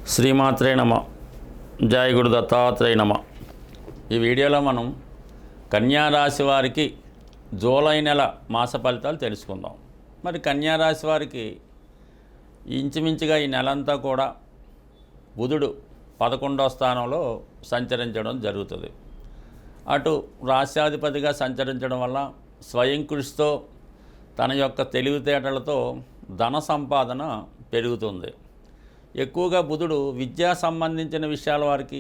శ్రీమాత్రే నమ. జయ గురు దత్తాత్రేయ నమ. ఈ వీడియోలో మనం కన్యారాశి వారికి జూలై నెల మాస ఫలితాలు తెలుసుకుందాం. మరి కన్యారాశి వారికి ఇంచుమించుగా ఈ నెలంతా కూడా బుధుడు 11వ స్థానంలో సంచరించడం జరుగుతుంది. అటు రాశ్యాధిపతిగా సంచరించడం వల్ల స్వయం కృషితో తన యొక్క తెలివితేటలతో ధన సంపాదన పెరుగుతుంది. ఎక్కువగా బుధుడు విద్యా సంబంధించిన విషయాల వారికి,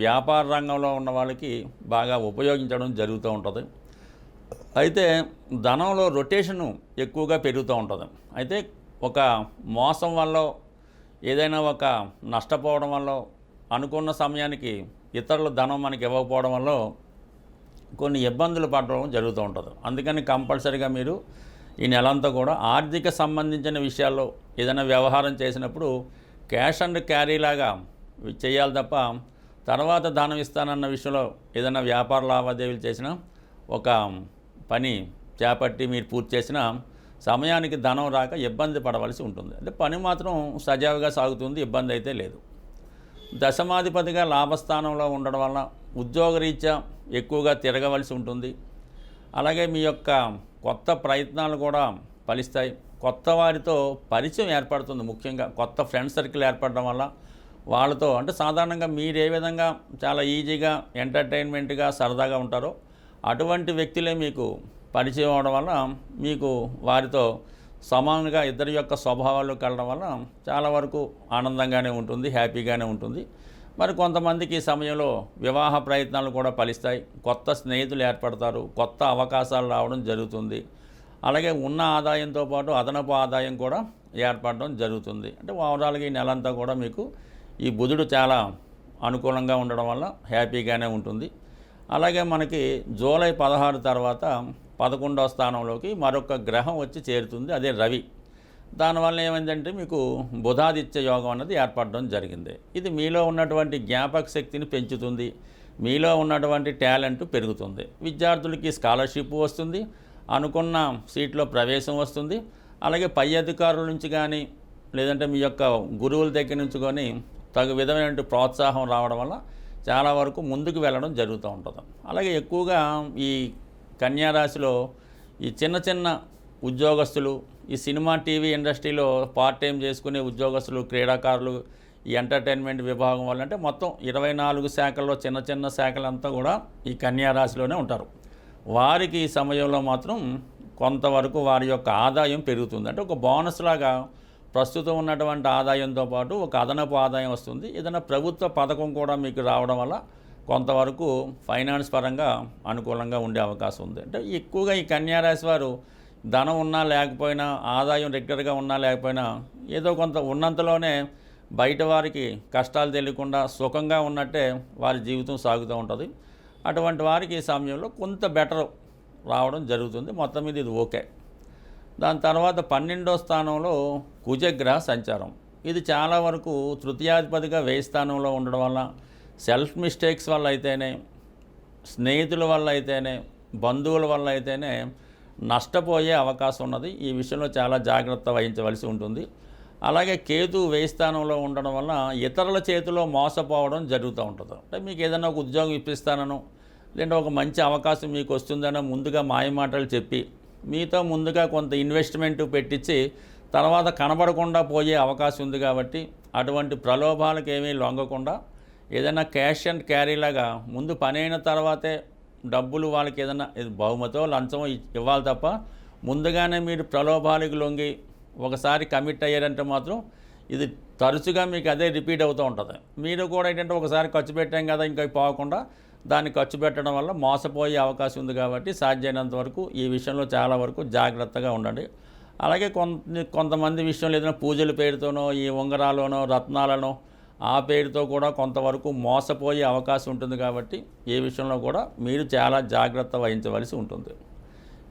వ్యాపార రంగంలో ఉన్న వాళ్ళకి బాగా ఉపయోగించడం జరుగుతూ ఉంటుంది. అయితే ధనంలో రొటేషను ఎక్కువగా పెరుగుతూ ఉంటుంది. అయితే ఒక మోసం వల్ల, ఏదైనా ఒక నష్టపోవడం వల్ల, అనుకున్న సమయానికి ఇతరుల ధనం మనకి ఇవ్వకపోవడం వల్ల కొన్ని ఇబ్బందులు పడడం జరుగుతూ ఉంటుంది. అందుకని కంపల్సరీగా మీరు ఈ నెలంతా కూడా ఆర్థిక సంబంధించిన విషయాల్లో ఏదైనా వ్యవహారం చేసినప్పుడు క్యాష్ అండ్ క్యారీ లాగా చేయాలి తప్ప తర్వాత ధనం ఇస్తానన్న విషయంలో ఏదైనా వ్యాపార లావాదేవీలు చేసినా, ఒక పని చేపట్టి మీరు పూర్తి చేసిన సమయానికి ధనం రాక ఇబ్బంది పడవలసి ఉంటుంది. అంటే పని మాత్రం సజావుగా సాగుతుంది, ఇబ్బంది అయితే లేదు. దశమాధిపతిగా లాభస్థానంలో ఉండడం వల్ల ఉద్యోగరీత్యా ఎక్కువగా తిరగవలసి ఉంటుంది. అలాగే మీ యొక్క కొత్త ప్రయత్నాలు కూడా ఫలిస్తాయి. కొత్త వారితో పరిచయం ఏర్పడుతుంది. ముఖ్యంగా కొత్త ఫ్రెండ్ సర్కిల్ ఏర్పడడం వల్ల వాళ్ళతో, అంటే సాధారణంగా మీరు ఏ విధంగా చాలా ఈజీగా ఎంటర్టైన్మెంట్గా సరదాగా ఉంటారో అటువంటి వ్యక్తులే మీకు పరిచయం అవడం వల్ల మీకు వారితో సమానంగా ఇద్దరి యొక్క స్వభావాలు కలడం వల్ల చాలా వరకు ఆనందంగానే ఉంటుంది, హ్యాపీగానే ఉంటుంది. మరి కొంతమందికి ఈ సమయంలో వివాహ ప్రయత్నాలు కూడా ఫలిస్తాయి. కొత్త స్నేహితులు ఏర్పడతారు, కొత్త అవకాశాలు రావడం జరుగుతుంది. అలాగే ఉన్న ఆదాయంతో పాటు అదనపు ఆదాయం కూడా ఏర్పడడం జరుగుతుంది. అంటే ఓవరాల్గా ఈ నెలంతా కూడా మీకు ఈ బుధుడు చాలా అనుకూలంగా ఉండడం వల్ల హ్యాపీగానే ఉంటుంది. అలాగే మనకి జూలై 16 తర్వాత 11వ స్థానంలోకి మరొక గ్రహం వచ్చి చేరుతుంది, అదే రవి. దానివల్ల ఏమైందంటే మీకు బుధాదిత్య యోగం అన్నది ఏర్పడడం జరిగింది. ఇది మీలో ఉన్నటువంటి జ్ఞాపక శక్తిని పెంచుతుంది, మీలో ఉన్నటువంటి టాలెంట్ పెరుగుతుంది. విద్యార్థులకి స్కాలర్షిప్ వస్తుంది, అనుకున్న సీట్లో ప్రవేశం వస్తుంది. అలాగే పై అధికారుల నుంచి కానీ లేదంటే మీ యొక్క గురువుల దగ్గర నుంచి కానీ తగు విధమైన ప్రోత్సాహం రావడం వల్ల చాలా వరకు ముందుకు వెళ్ళడం జరుగుతూ ఉంటుంది. అలాగే ఎక్కువగా ఈ కన్యారాశిలో ఈ చిన్న చిన్న ఉద్యోగస్తులు, ఈ సినిమా టీవీ ఇండస్ట్రీలో పార్ట్ టైం చేసుకునే ఉద్యోగస్తులు, క్రీడాకారులు, ఈ ఎంటర్టైన్మెంట్ విభాగం వల్ల, అంటే మొత్తం 24 శాఖల్లో చిన్న చిన్న శాఖలంతా కూడా ఈ కన్యారాశిలోనే ఉంటారు. వారికి ఈ సమయంలో మాత్రం కొంతవరకు వారి యొక్క ఆదాయం పెరుగుతుంది. అంటే ఒక బోనస్ లాగా ప్రస్తుతం ఉన్నటువంటి ఆదాయంతో పాటు ఒక అదనపు ఆదాయం వస్తుంది. ఏదైనా ప్రభుత్వ పథకం కూడా మీకు రావడం వల్ల కొంతవరకు ఫైనాన్స్ పరంగా అనుకూలంగా ఉండే అవకాశం ఉంది. అంటే ఎక్కువగా ఈ కన్యారాశి వారు ధనం ఉన్నా లేకపోయినా, ఆదాయం రెగ్యులర్గా ఉన్నా లేకపోయినా, ఏదో కొంత ఉన్నంతలోనే బయట వారికి కష్టాలు తెలియకుండా సుఖంగా ఉన్నట్టే వారి జీవితం సాగుతూ ఉంటుంది. అటువంటి వారికి ఈ సమయంలో కొంత బెటర్ రావడం జరుగుతుంది. మొత్తం మీద ఇది ఓకే. దాని తర్వాత 12వ స్థానంలో కుజగ్రహ సంచారం. ఇది చాలా వరకు తృతీయాధిపతిగా వ్యయ స్థానంలో ఉండడం వల్ల సెల్ఫ్ మిస్టేక్స్ వల్ల అయితేనే, స్నేహితుల వల్ల అయితేనే, బంధువుల వల్ల అయితేనే నష్టపోయే అవకాశం ఉన్నది. ఈ విషయంలో చాలా జాగ్రత్త వహించవలసి ఉంటుంది. అలాగే కేతు వ్యయ స్థానంలో ఉండడం వల్ల ఇతరుల చేతిలో మోసపోవడం జరుగుతూ ఉంటుంది. అంటే మీకు ఏదైనా ఒక ఉద్యోగం ఇప్పిస్తానో లేదంటే ఒక మంచి అవకాశం మీకు వస్తుందనో ముందుగా మాయమాటలు చెప్పి మీతో ముందుగా కొంత ఇన్వెస్ట్మెంట్ పెట్టించి తర్వాత కనబడకుండా పోయే అవకాశం ఉంది. కాబట్టి అటువంటి ప్రలోభాలకు ఏమీ లొంగకుండా ఏదైనా క్యాష్ అండ్ క్యారీ లాగా ముందు పని అయిన తర్వాతే డబ్బులు వాళ్ళకి ఏదైనా బహుమతో లంచమో ఇవ్వాలి తప్ప ముందుగానే మీరు ప్రలోభాలకు లొంగి ఒకసారి కమిట్ అయ్యారంటే మాత్రం ఇది తరచుగా మీకు అదే రిపీట్ అవుతూ ఉంటుంది. మీరు కూడా ఏంటంటే ఒకసారి ఖర్చు పెట్టాం కదా ఇంకా పోకుండా దాన్ని ఖర్చు పెట్టడం వల్ల మోసపోయే అవకాశం ఉంది. కాబట్టి సాధ్యమైనంత వరకు ఈ విషయంలో చాలా వరకు జాగ్రత్తగా ఉండండి. అలాగే కొంతమంది విషయంలో ఏదైనా పూజల పేరుతోనో, ఈ ఉంగరాలోనో, రత్నాలనో ఆ పేరుతో కూడా కొంతవరకు మోసపోయే అవకాశం ఉంటుంది. కాబట్టి ఈ విషయంలో కూడా మీరు చాలా జాగ్రత్త వహించవలసి ఉంటుంది.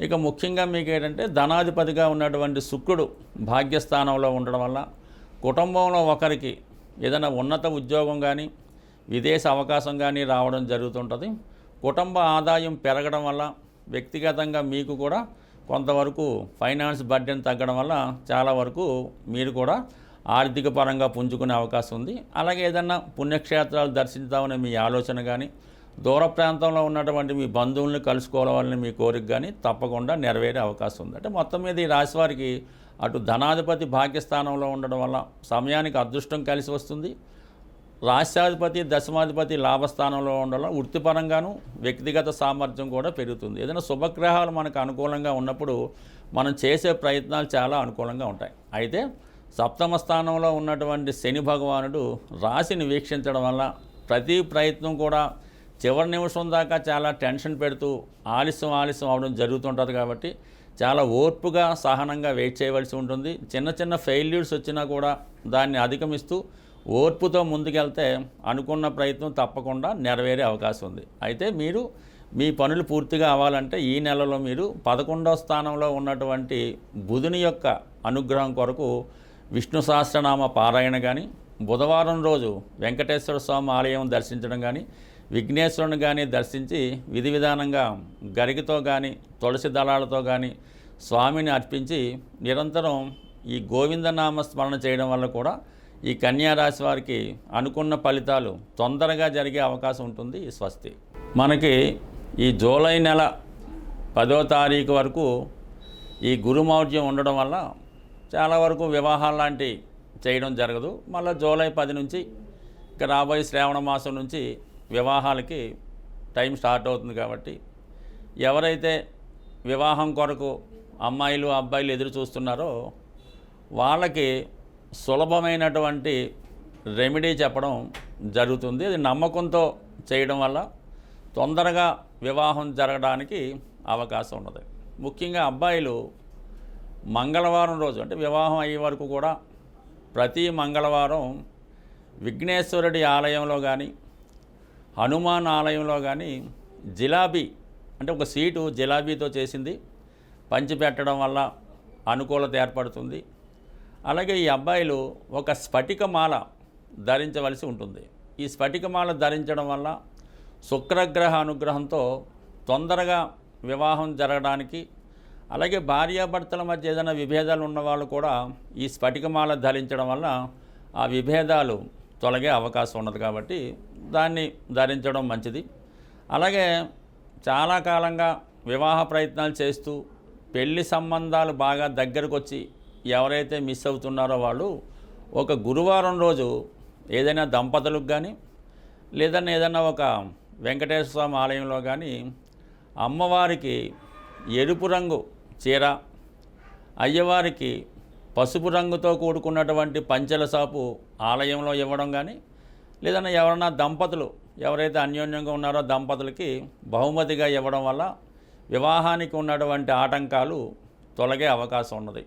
ఇక ముఖ్యంగా మీకు ఏంటంటే ధనాధిపతిగా ఉన్నటువంటి శుక్రుడు భాగ్యస్థానంలో ఉండడం వల్ల కుటుంబంలో ఒకరికి ఏదైనా ఉన్నత ఉద్యోగం కానీ, విదేశ అవకాశం కానీ రావడం జరుగుతుంటుంది. కుటుంబ ఆదాయం పెరగడం వల్ల వ్యక్తిగతంగా మీకు కూడా కొంతవరకు ఫైనాన్స్ బర్డెన్ తగ్గడం వల్ల చాలా వరకు మీరు కూడా ఆర్థిక పరంగా పుంజుకునే అవకాశం ఉంది. అలాగే ఏదన్నా పుణ్యక్షేత్రాలు దర్శించామని మీ ఆలోచన కానీ, దూర ప్రాంతంలో ఉన్నటువంటి మీ బంధువుల్ని కలుసుకోవాలని మీ కోరిక కానీ తప్పకుండా నెరవేరే అవకాశం ఉంది. అంటే మొత్తం మీద ఈ రాశి వారికి అటు ధనాధిపతి భాగ్యస్థానంలో ఉండడం వల్ల సమయానికి అదృష్టం కలిసి వస్తుంది. రాష్ట్రాధిపతి దశమాధిపతి లాభస్థానంలో ఉండడం వృత్తిపరంగాను వ్యక్తిగత సామర్థ్యం కూడా పెరుగుతుంది. ఏదైనా శుభగ్రహాలు మనకు అనుకూలంగా ఉన్నప్పుడు మనం చేసే ప్రయత్నాలు చాలా అనుకూలంగా ఉంటాయి. అయితే సప్తమ స్థానంలో ఉన్నటువంటి శని భగవానుడు రాశిని వీక్షించడం వల్ల ప్రతి ప్రయత్నం కూడా చివరి నిమిషం దాకా చాలా టెన్షన్ పెడుతూ ఆలస్యం అవడం జరుగుతుంటుంది. కాబట్టి చాలా ఓర్పుగా సహనంగా వెయిట్ చేయవలసి ఉంటుంది. చిన్న చిన్న ఫెయిల్యూర్స్ వచ్చినా కూడా దాన్ని అధిగమిస్తూ ఓర్పుతో ముందుకెళ్తే అనుకున్న ప్రయత్నం తప్పకుండా నెరవేరే అవకాశం ఉంది. అయితే మీరు మీ పనులు పూర్తిగా అవ్వాలంటే ఈ నెలలో మీరు 11వ స్థానంలో ఉన్నటువంటి బుధుని యొక్క అనుగ్రహం కొరకు విష్ణు సహస్రనామ పారాయణ కానీ, బుధవారం రోజు వెంకటేశ్వర స్వామి ఆలయం దర్శించడం కానీ, విఘ్నేశ్వరుని కానీ దర్శించి విధి విధానంగా గరికతో కానీ తులసి దళాలతో కానీ స్వామిని అర్పించి నిరంతరం ఈ గోవిందనామ స్మరణ చేయడం వల్ల కూడా ఈ కన్యారాశి వారికి అనుకున్న ఫలితాలు తొందరగా జరిగే అవకాశం ఉంటుంది. స్వస్తి. మనకి ఈ జూలై నెల 10వ తారీఖు వరకు ఈ గురుమౌఢ్యం ఉండడం వల్ల చాలా వరకు వివాహాలు లాంటి చేయడం జరగదు. మళ్ళీ జూలై 10 నుంచి ఇక రాబోయే శ్రావణ మాసం నుంచి వివాహాలకి టైం స్టార్ట్ అవుతుంది. కాబట్టి ఎవరైతే వివాహం కొరకు అమ్మాయిలు అబ్బాయిలు ఎదురు చూస్తున్నారో వాళ్ళకి సులభమైనటువంటి రెమెడీ చెప్పడం జరుగుతుంది. అది నమ్మకంతో చేయడం వల్ల తొందరగా వివాహం జరగడానికి అవకాశం ఉన్నది. ముఖ్యంగా అబ్బాయిలు మంగళవారం రోజు అంటే వివాహం అయ్యే వరకు కూడా ప్రతి మంగళవారం విఘ్నేశ్వరుడి ఆలయంలో కానీ హనుమాన్ ఆలయంలో కానీ జిలాబీ అంటే ఒక సీటు జిలాబీతో చేసింది పంచిపెట్టడం వల్ల అనుకూలత ఏర్పడుతుంది. అలాగే ఈ అబ్బాయిలు ఒక స్ఫటికమాల ధరించవలసి ఉంటుంది. ఈ స్ఫటికమాల ధరించడం వల్ల శుక్రగ్రహ అనుగ్రహంతో తొందరగా వివాహం జరగడానికి, అలాగే భార్యాభర్తల మధ్య ఏదైనా విభేదాలు ఉన్నవాళ్ళు కూడా ఈ స్ఫటికమాల ధరించడం వల్ల ఆ విభేదాలు తొలగే అవకాశం ఉన్నది. కాబట్టి దాన్ని ధరించడం మంచిది. అలాగే చాలా కాలంగా వివాహ ప్రయత్నాలు చేస్తూ పెళ్లి సంబంధాలు బాగా దగ్గరకు వచ్చి ఎవరైతే మిస్ అవుతున్నారో వాళ్ళు ఒక గురువారం రోజు ఏదైనా దంపతులకు కానీ ఏదైనా ఒక వెంకటేశ్వర స్వామి ఆలయంలో కానీ అమ్మవారికి ఎరుపు రంగు చీర, అయ్యవారికి పసుపు రంగుతో కూడుకున్నటువంటి పంచెల సాపు ఆలయంలో ఇవ్వడం కానీ, లేదన్నా ఎవరన్నా దంపతులు ఎవరైతే అన్యోన్యంగా ఉన్నారో దంపతులకి బహుమతిగా ఇవ్వడం వల్ల వివాహానికి ఉన్నటువంటి ఆటంకాలు తొలగే అవకాశం ఉన్నది.